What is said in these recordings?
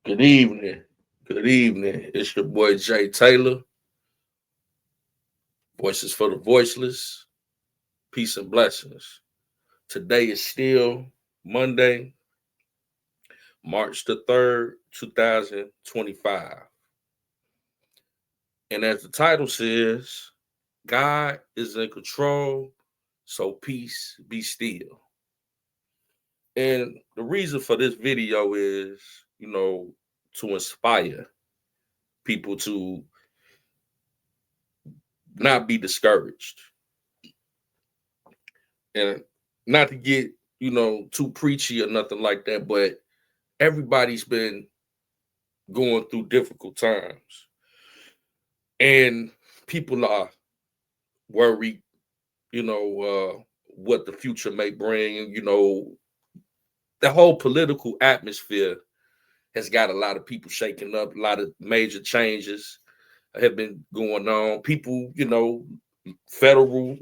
Good evening. Good evening. It's your boy Jay Taylor. Voices for the voiceless. Peace and blessings. Today is still Monday, March the 3rd, 2025. And as the title says, God is in control, so peace be still. And the reason for this video is, to inspire people to not be discouraged and not to get too preachy or nothing like that, but everybody's been going through difficult times and people are worried, what the future may bring. The whole political atmosphere has got a lot of people shaking up. A lot of major changes have been going on. People, federal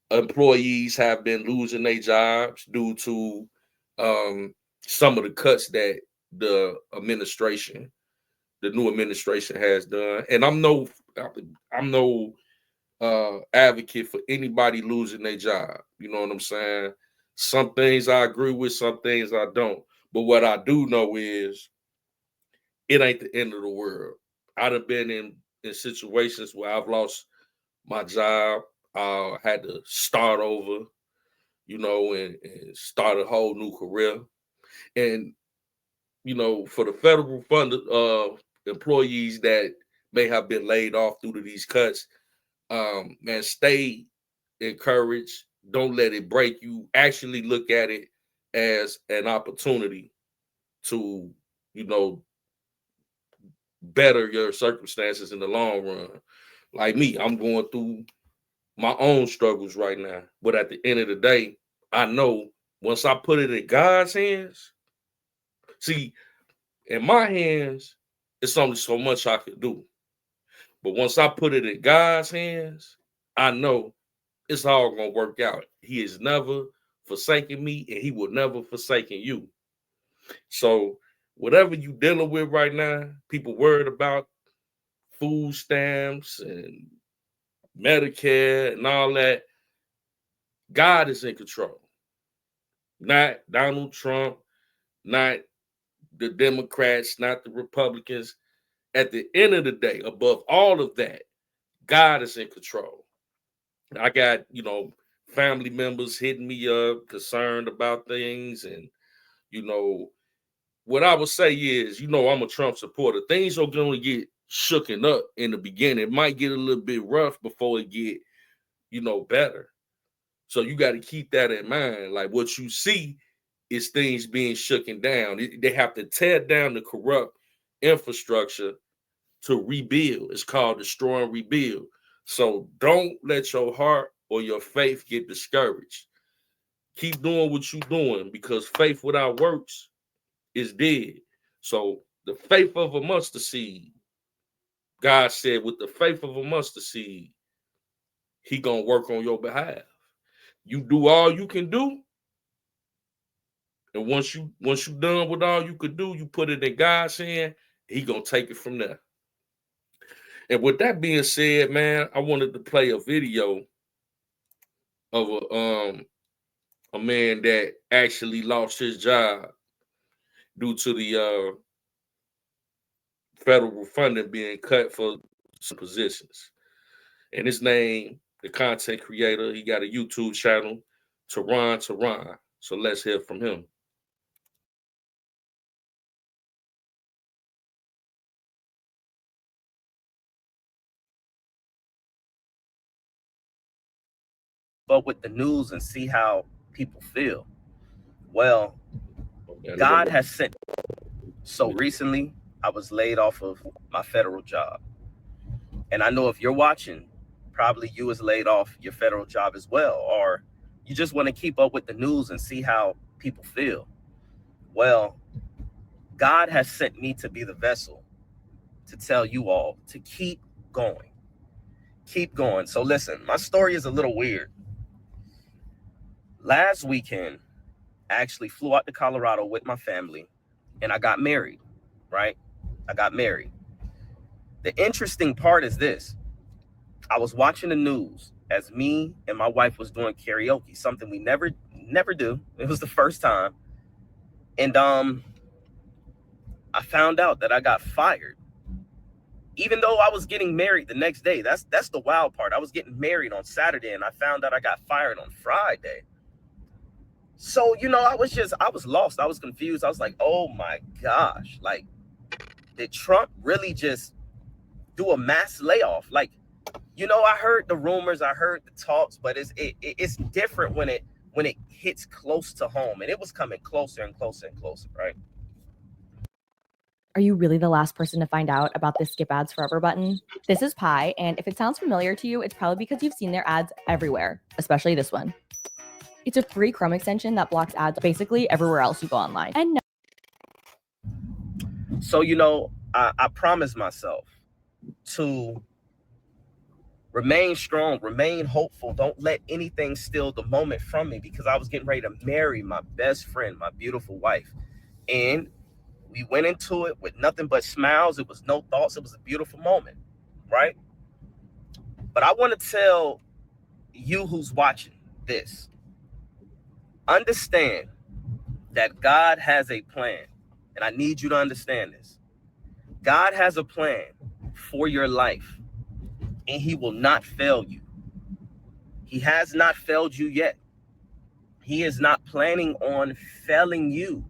employees have been losing their jobs due to some of the cuts that the new administration has done. And I'm no advocate for anybody losing their job. You know what I'm saying? Some things I agree with, some things I don't. But what I do know is it ain't the end of the world. I'd have been in situations where I've lost my job. I had to start over, and start a whole new career. And for the federal funded employees that may have been laid off due to these cuts, man, stay encouraged. Don't let it break you. Actually look at it as an opportunity to, you know, better your circumstances in the long run. Like me, I'm going through my own struggles right now. But at the end of the day, I know once I put it in God's hands, see, in my hands, it's only so much I could do. But once I put it in God's hands, I know it's all gonna work out. He has never forsaken me, and he will never forsaken you. So whatever you dealing with right now, people worried about food stamps and Medicare and all that. God is in control. Not Donald Trump, not the Democrats, not the Republicans. At the end of the day, above all of that, God is in control. I got, family members hitting me up, concerned about things. And, you know, what I would say is, I'm a Trump supporter. Things are going to get shooken up in the beginning. It might get a little bit rough before it get, better. So you got to keep that in mind. Like what you see is things being shooken down. They have to tear down the corrupt infrastructure to rebuild. It's called destroy and rebuild. So don't let your heart or your faith get discouraged. Keep doing what you're doing because faith without works is dead. So the faith of a mustard seed, God said, with the faith of a mustard seed, He gonna work on your behalf. You do all you can do, and once you done with all you could do, you put it in God's hand. He gonna take it from there. And with that being said, man, I wanted to play a video of a man that actually lost his job due to the federal funding being cut for some positions. And his name, the content creator, he got a YouTube channel, Tehran. So let's hear from him. But with the news and see how people feel. Well, Okay, God has sent. So recently, I was laid off of my federal job. And I know if you're watching, probably you was laid off your federal job as well, or you just want to keep up with the news and see how people feel. Well, God has sent me to be the vessel to tell you all to keep going. Keep going. So listen, my story is a little weird. Last weekend, I actually flew out to Colorado with my family and I got married. right? I got married. The interesting part is this. I was watching the news as me and my wife was doing karaoke, something we never do. It was the first time. And I found out that I got fired. Even though I was getting married the next day. That's the wild part. I was getting married on Saturday and I found out I got fired on Friday. So, I was lost. I was confused. I was like, oh my gosh. Like, did Trump really just do a mass layoff? Like, I heard the rumors, I heard the talks, but it's different when it hits close to home, and it was coming closer and closer and closer, right? Are you really the last person to find out about the skip ads forever button? This is Pi, and if it sounds familiar to you, it's probably because you've seen their ads everywhere, especially this one. It's a free Chrome extension that blocks ads basically everywhere else you go online. And no. So, I promised myself to remain strong, remain hopeful. Don't let anything steal the moment from me, because I was getting ready to marry my best friend, my beautiful wife. And we went into it with nothing but smiles. It was no thoughts. It was a beautiful moment, right? But I want to tell you who's watching this, understand that God has a plan. And I need you to understand this. God has a plan for your life, and he will not fail you. He has not failed you yet. He is not planning on failing you.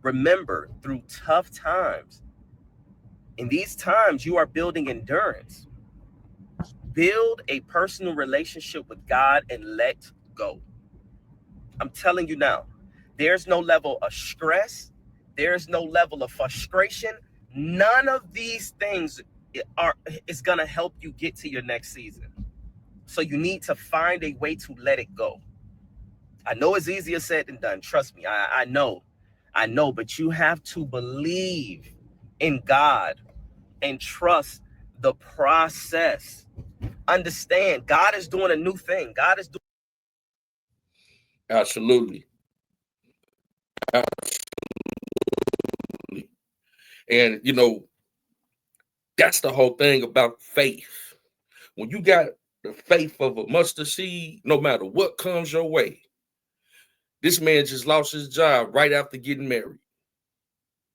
Remember, through tough times, in these times, you are building endurance. Build a personal relationship with God and let go. I'm telling you now, there's no level of stress. There's no level of frustration. None of these things is going to help you get to your next season. So you need to find a way to let it go. I know it's easier said than done. Trust me. I know, but you have to believe in God and trust the process. Understand, God is doing a new thing. God is doing. Absolutely. And, that's the whole thing about faith. When you got the faith of a mustard seed, no matter what comes your way. This man just lost his job right after getting married.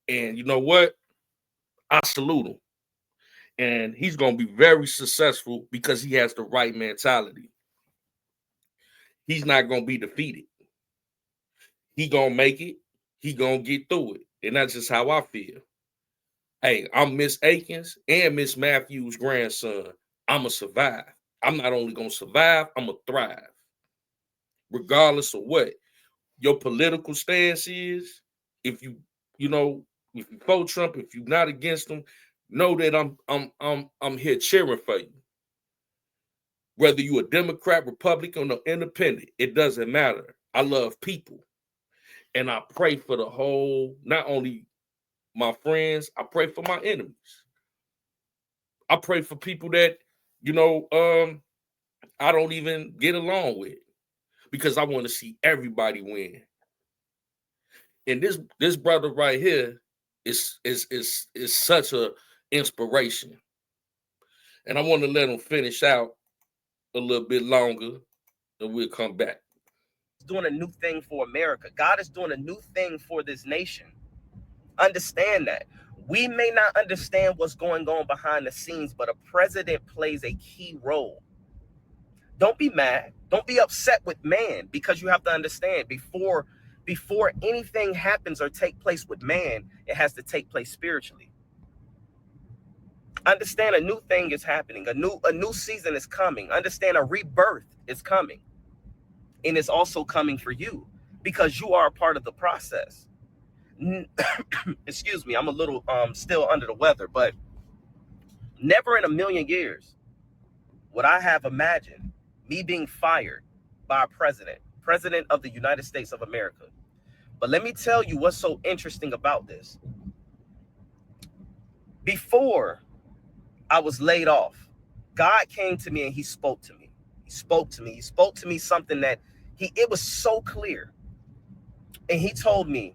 And you know what? I salute him. And he's going to be very successful because he has the right mentality. He's not going to be defeated. He going to make it. He going to get through it. And that's just how I feel. Hey, I'm Miss Akins and Miss Matthews' grandson. I'm going to survive. I'm not only going to survive, I'm going to thrive. Regardless of what your political stance is, if you vote Trump, if you're not against him, know that I'm here cheering for you. Whether you're a Democrat, Republican, or independent, it doesn't matter. I love people. And I pray for the whole, not only my friends, I pray for my enemies. I pray for people that, I don't even get along with, because I want to see everybody win. And this brother right here is such a inspiration. And I want to let him finish out a little bit longer, and we'll come back. Doing a new thing for America. God is doing a new thing for this nation. Understand that. We may not understand what's going on behind the scenes, but a president plays a key role. Don't be mad. Don't be upset with man, because you have to understand, before anything happens or take place with man, it has to take place spiritually. Understand, a new thing is happening. A new season is coming. Understand, a rebirth is coming. And it's also coming for you, because you are a part of the process. Excuse me, I'm a little still under the weather, but never in a million years would I have imagined me being fired by a president of the United States of America. But let me tell you what's so interesting about this. Before I was laid off, God came to me and he spoke to me. He spoke to me something that it was so clear. And he told me,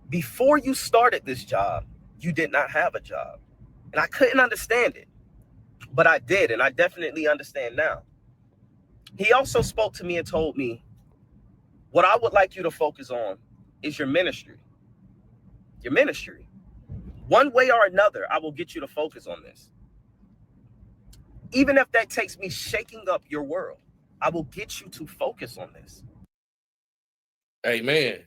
Before you started this job, you did not have a job. And I couldn't understand it, but I did. And I definitely understand now. He also spoke to me and told me, what I would like you to focus on is your ministry. Your ministry. One way or another, I will get you to focus on this. Even if that takes me shaking up your world, I will get you to focus on this. Hey, man,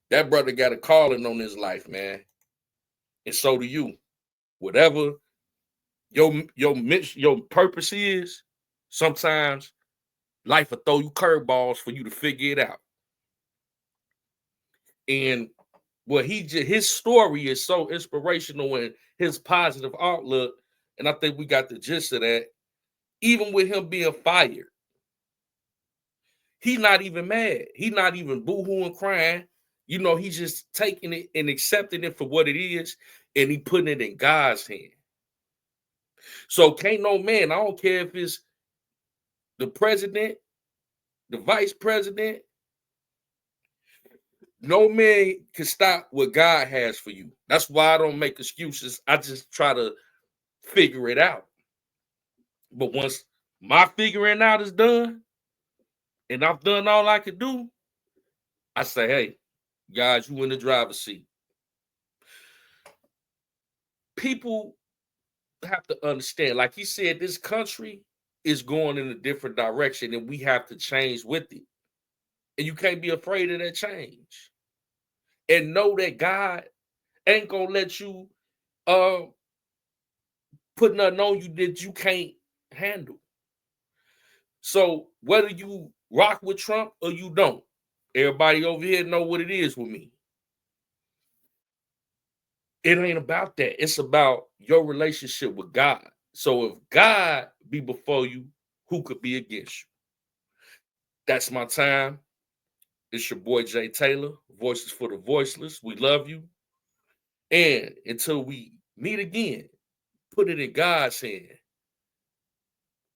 that brother got a calling on his life, man. And so do you. Whatever your purpose is, sometimes life will throw you curveballs for you to figure it out. And his story is so inspirational and his positive outlook. And I think we got the gist of that. Even with him being fired, he's not even mad. He's not even boo-hooing, crying. You know, he's just taking it and accepting it for what it is, and he putting it in God's hand. So can't no man, I don't care if it's the president, the vice president, no man can stop what God has for you. That's why I don't make excuses. I just try to figure it out. But once my figuring out is done, and I've done all I could do, I say, hey, guys, you in the driver's seat. People have to understand, like he said, this country is going in a different direction and we have to change with it. And you can't be afraid of that change. And know that God ain't gonna let you put nothing on you that you can't handle. So whether you rock with Trump or you don't, everybody over here know what it is with me. It ain't about that. It's about your relationship with God. So if God be before you, who could be against you? That's my time. It's your boy Jay Taylor, Voices for the Voiceless. We love you. And until we meet again, put it in God's hand.